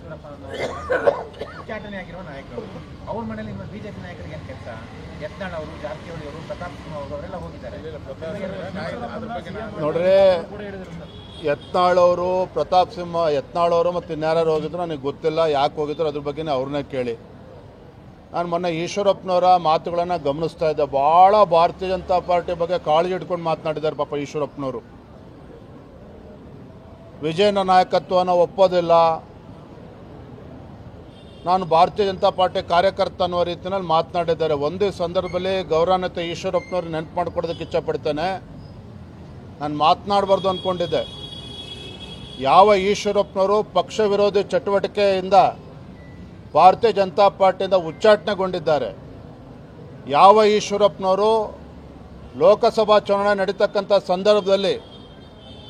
ಈಶ್ವರಪ್ಪ ಉಚ್ಚಾಟನೆ ಆಗಿರುವ ನಾಯಕರು ಅವ್ರ ಮನೇಲಿ ನಿಮ್ಮ ಬಿಜೆಪಿ ನಾಯಕರಿಗೆ ಏನು ಕೆಲಸ? ಯತ್ನಾಳ್ ಅವರು, ಜಾರಕಿಹೊಳಿ ಅವರು, ಪ್ರತಾಪ್ ಸಿಂಹ ಅವರು ಅವರೆಲ್ಲ ಹೋಗಿದ್ದಾರೆ. ನೋಡ್ರಿ, ಯತ್ನಾಳ್ ಅವರು, ಪ್ರತಾಪ್ ಸಿಂಹ, ಯತ್ನಾಳ್ ಅವರು ಮತ್ತು ಇನ್ಯಾರು ಹೋಗಿದ್ರು ನನಗೆ ಗೊತ್ತಿಲ್ಲ. ಯಾಕೆ ಹೋಗಿದ್ರು ಅದ್ರ ಬಗ್ಗೆ ಅವ್ರನ್ನೇ ಕೇಳಿ. ನಾನು ಮೊನ್ನೆ ಈಶ್ವರಪ್ಪನವರ ಮಾತುಗಳನ್ನು ಗಮನಿಸ್ತಾ ಇದ್ದೆ. ಭಾಳ ಭಾರತೀಯ ಜನತಾ ಪಾರ್ಟಿ ಬಗ್ಗೆ ಕಾಳಜಿ ಇಟ್ಕೊಂಡು ಮಾತನಾಡಿದ್ದಾರೆ ಪಾಪ ಈಶ್ವರಪ್ಪನವರು. ವಿಜಯನ ನಾಯಕತ್ವನ ಒಪ್ಪೋದಿಲ್ಲ, ನಾನು ಭಾರತೀಯ ಜನತಾ ಪಾರ್ಟಿ ಕಾರ್ಯಕರ್ತ ಅನ್ನೋ ರೀತಿಯಲ್ಲಿ ಮಾತನಾಡಿದ್ದಾರೆ. ಒಂದೇ ಸಂದರ್ಭದಲ್ಲಿ ಗೌರವಾನ್ವಿತ ಈಶ್ವರಪ್ಪನವ್ರು ನೆನಪು ಮಾಡ್ಕೊಡೋದಕ್ಕೆ ಇಚ್ಛಪಡ್ತೇನೆ. ನಾನು ಮಾತನಾಡಬಾರ್ದು ಅಂದ್ಕೊಂಡಿದ್ದೆ. ಯಾವ ಈಶ್ವರಪ್ಪನವರು ಪಕ್ಷ ವಿರೋಧಿ ಚಟುವಟಿಕೆಯಿಂದ ಭಾರತೀಯ ಜನತಾ ಪಾರ್ಟಿಯಿಂದ ಉಚ್ಚಾಟನೆಗೊಂಡಿದ್ದಾರೆ, ಯಾವ ಈಶ್ವರಪ್ಪನವರು ಲೋಕಸಭಾ ಚುನಾವಣೆ ನಡೀತಕ್ಕಂಥ ಸಂದರ್ಭದಲ್ಲಿ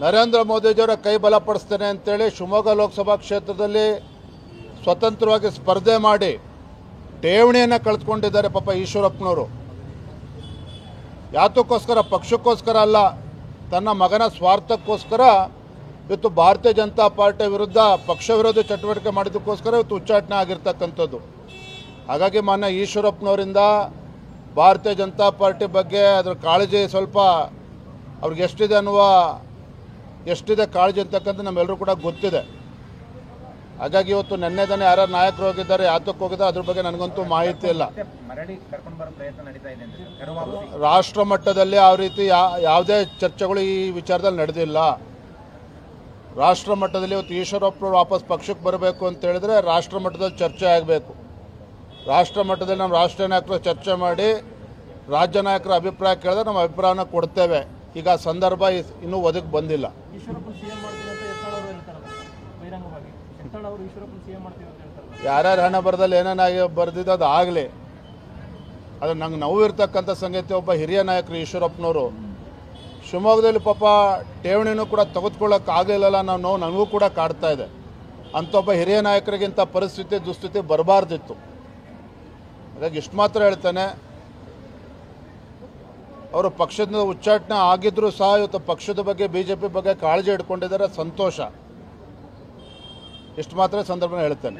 ನರೇಂದ್ರ ಮೋದಿಜಿಯವರ ಕೈ ಬಲಪಡಿಸ್ತೇನೆ ಅಂತೇಳಿ ಶಿವಮೊಗ್ಗ ಲೋಕಸಭಾ ಕ್ಷೇತ್ರದಲ್ಲಿ ಸ್ವತಂತ್ರವಾಗಿ ಸ್ಪರ್ಧೆ ಮಾಡಿ ಠೇವಣಿಯನ್ನು ಕಳೆದುಕೊಂಡಿದ್ದಾರೆ ಪಾಪ ಈಶ್ವರಪ್ಪನವರು. ಯಾತಕ್ಕೋಸ್ಕರ? ಪಕ್ಷಕ್ಕೋಸ್ಕರ ಅಲ್ಲ, ತನ್ನ ಮಗನ ಸ್ವಾರ್ಥಕ್ಕೋಸ್ಕರ ಇವತ್ತು ಭಾರತೀಯ ಜನತಾ ಪಾರ್ಟಿ ವಿರುದ್ಧ ಪಕ್ಷ ವಿರೋಧಿ ಚಟುವಟಿಕೆ ಮಾಡಿದ್ದಕ್ಕೋಸ್ಕರ ಇವತ್ತು ಉಚ್ಚಾಟನೆ ಆಗಿರ್ತಕ್ಕಂಥದ್ದು. ಹಾಗಾಗಿ ಮಾನ್ಯ ಈಶ್ವರಪ್ಪನವರಿಂದ ಭಾರತೀಯ ಜನತಾ ಪಾರ್ಟಿ ಬಗ್ಗೆ ಅದರ ಕಾಳಜಿ ಸ್ವಲ್ಪ ಅವ್ರಿಗೆ ಎಷ್ಟಿದೆ ಕಾಳಜಿ ಅಂತಕ್ಕಂಥ ನಮ್ಮೆಲ್ಲರೂ ಕೂಡ ಗೊತ್ತಿದೆ. ಹಾಗಾಗಿ ಇವತ್ತು ನೆನ್ನೆದನೇ ಯಾರು ನಾಯಕರು ಹೋಗಿದ್ದಾರೆ, ಯಾತಕ್ಕೆ ಹೋಗಿದ್ದಾರೆ ಅದ್ರ ಬಗ್ಗೆ ನನಗಂತೂ ಮಾಹಿತಿ ಇಲ್ಲ. ರಾಷ್ಟ್ರ ಮಟ್ಟದಲ್ಲಿ ಆ ರೀತಿ ಯಾವುದೇ ಚರ್ಚೆಗಳು ಈ ವಿಚಾರದಲ್ಲಿ ನಡೆದಿಲ್ಲ. ರಾಷ್ಟ್ರ ಮಟ್ಟದಲ್ಲಿ ಇವತ್ತು ಈಶ್ವರಪ್ಪನವರು ವಾಪಸ್ ಪಕ್ಷಕ್ಕೆ ಬರಬೇಕು ಅಂತ ಹೇಳಿದ್ರೆ ರಾಷ್ಟ್ರ ಮಟ್ಟದಲ್ಲಿ ಚರ್ಚೆ ಆಗಬೇಕು. ರಾಷ್ಟ್ರ ಮಟ್ಟದಲ್ಲಿ ನಮ್ಮ ರಾಷ್ಟ್ರೀಯ ನಾಯಕರು ಚರ್ಚೆ ಮಾಡಿ ರಾಜ್ಯ ನಾಯಕರ ಅಭಿಪ್ರಾಯ ಕೇಳಿದ್ರೆ ನಮ್ಮ ಅಭಿಪ್ರಾಯನ ಕೊಡ್ತೇವೆ. ಈಗ ಸಂದರ್ಭ ಇನ್ನೂ ಒದಗಿ ಬಂದಿಲ್ಲ. ಯಾರ್ಯಾರು ಹಣ ಬರದಲ್ಲಿ ಏನೇನಾಗಿ ಬರೆದಿದ್ದು ಅದು ಆಗಲಿ. ಅದು ನಂಗೆ ನೋವು ಇರ್ತಕ್ಕಂಥ ಸಂಗತಿ, ಒಬ್ಬ ಹಿರಿಯ ನಾಯಕರು ಈಶ್ವರಪ್ಪನವರು ಶಿವಮೊಗ್ಗದಲ್ಲಿ ಪಾಪ ಠೇವಣಿನೂ ಕೂಡ ತೆಗೆದುಕೊಳ್ಳೋಕೆ ಆಗಲಿಲ್ಲಲ್ಲ, ನಾವು ನೋವು ನನಗೂ ಕೂಡ ಕಾಡ್ತಾ ಇದೆ. ಅಂಥ ಒಬ್ಬ ಹಿರಿಯ ನಾಯಕರಿಗಿಂತ ಪರಿಸ್ಥಿತಿ ದುಸ್ಥಿತಿ ಬರಬಾರ್ದಿತ್ತು. ಹಾಗಾಗಿ ಇಷ್ಟು ಮಾತ್ರ ಹೇಳ್ತಾನೆ, ಅವರು ಪಕ್ಷದಿಂದ ಉಚ್ಚಾಟನೆ ಆಗಿದ್ರೂ ಸಹ ಇವತ್ತು ಪಕ್ಷದ ಬಗ್ಗೆ ಬಿಜೆಪಿ ಬಗ್ಗೆ ಕಾಳಜಿ ಇಟ್ಕೊಂಡಿದ್ದಾರೆ, ಸಂತೋಷ. ಇಷ್ಟು ಮಾತ್ರ ಸಂದರ್ಭ ಹೇಳ್ತೇನೆ.